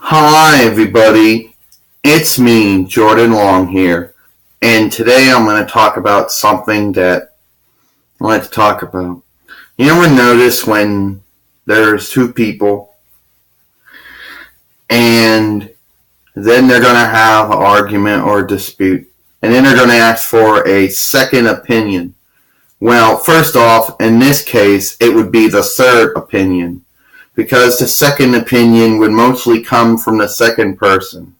Hi everybody, it's me, Jordan Long here, and today I'm going to talk about something that I like to talk about. You ever notice when there's two people and then they're going to have an argument or a dispute, and then they're going to ask for a second opinion? Well, first off, in this case, it would be the third opinion, because the second opinion would mostly come from the second person,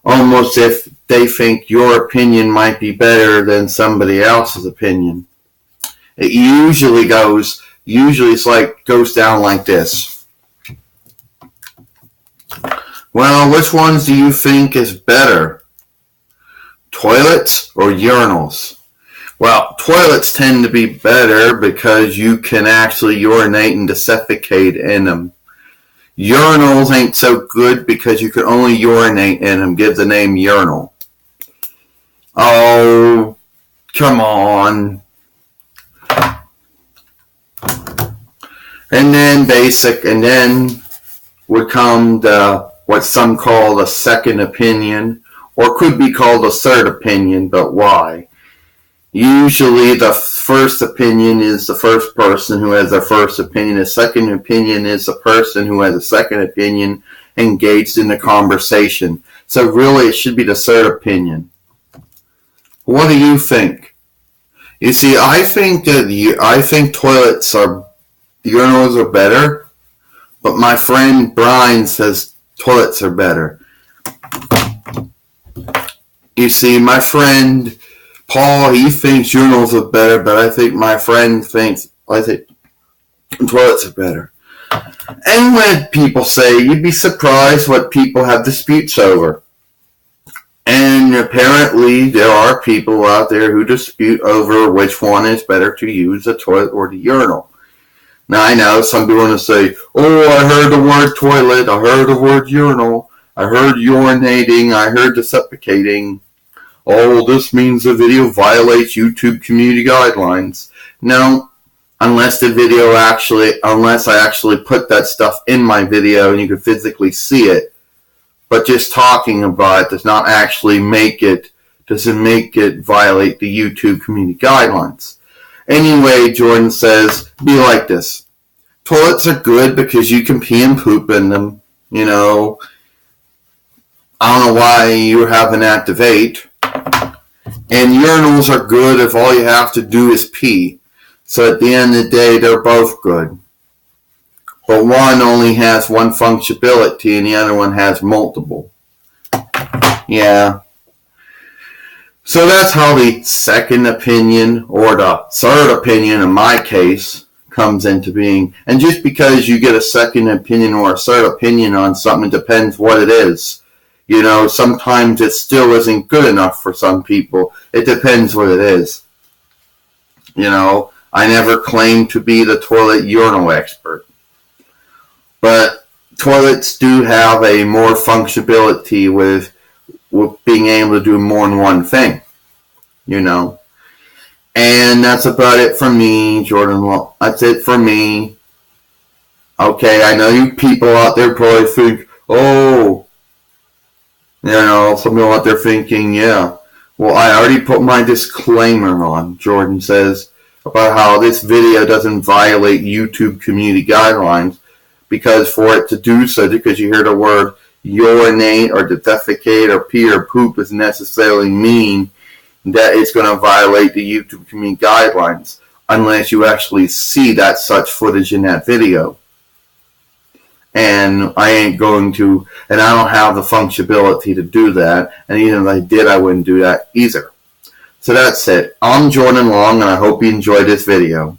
almost if they think your opinion might be better than somebody else's opinion. It usually goes down like this. Well, which ones do you think is better? Toilets or urinals? Well, toilets tend to be better because you can actually urinate and defecate in them. Urinals ain't so good because you can only urinate in them. Give the name urinal. Oh, come on. And then would come what some call the second opinion, or could be called a third opinion, but why? Usually the first opinion is the first person who has their first opinion. The second opinion is the person who has a second opinion engaged in the conversation. So really it should be the third opinion. What do you think? You see, I think urinals are better, but my friend Brian says toilets are better. You see, my friend Paul, he thinks urinals are better, but I think my friend thinks toilets are better. And when people say, you'd be surprised what people have disputes over. And apparently there are people out there who dispute over which one is better to use, the toilet or the urinal. Now I know some people want to say, oh, I heard the word toilet, I heard the word urinal, I heard urinating, I heard defecating. Oh, this means the video violates YouTube community guidelines. No, unless I actually put that stuff in my video and you can physically see it. But just talking about it doesn't make it violate the YouTube community guidelines. Anyway, Jordan says, be like this. Toilets are good because you can pee and poop in them. You know, I don't know why you have an active 8. And urinals are good if all you have to do is pee. So at the end of the day, they're both good. But one only has one functionality and the other one has multiple. Yeah. So that's how the second opinion, or the third opinion in my case, comes into being. And just because you get a second opinion or a third opinion on something, it depends what it is. You know, sometimes it still isn't good enough for some people. It depends what it is. You know, I never claimed to be the toilet urinal expert. But toilets do have a more functionality with being able to do more than one thing. You know. And that's about it for me, Jordan. That's it for me. Okay, I know you people out there probably think, oh, you know, some people out there thinking, yeah, well, I already put my disclaimer on, Jordan says, about how this video doesn't violate YouTube community guidelines, because for it to do so, because you hear the word urinate or defecate or pee or poop, doesn't necessarily mean that it's going to violate the YouTube community guidelines, unless you actually see that such footage in that video. And I ain't going to, and I don't have the functionality to do that, and even if I did, I wouldn't do that either. So that's it. I'm Jordan Long, and I hope you enjoyed this video.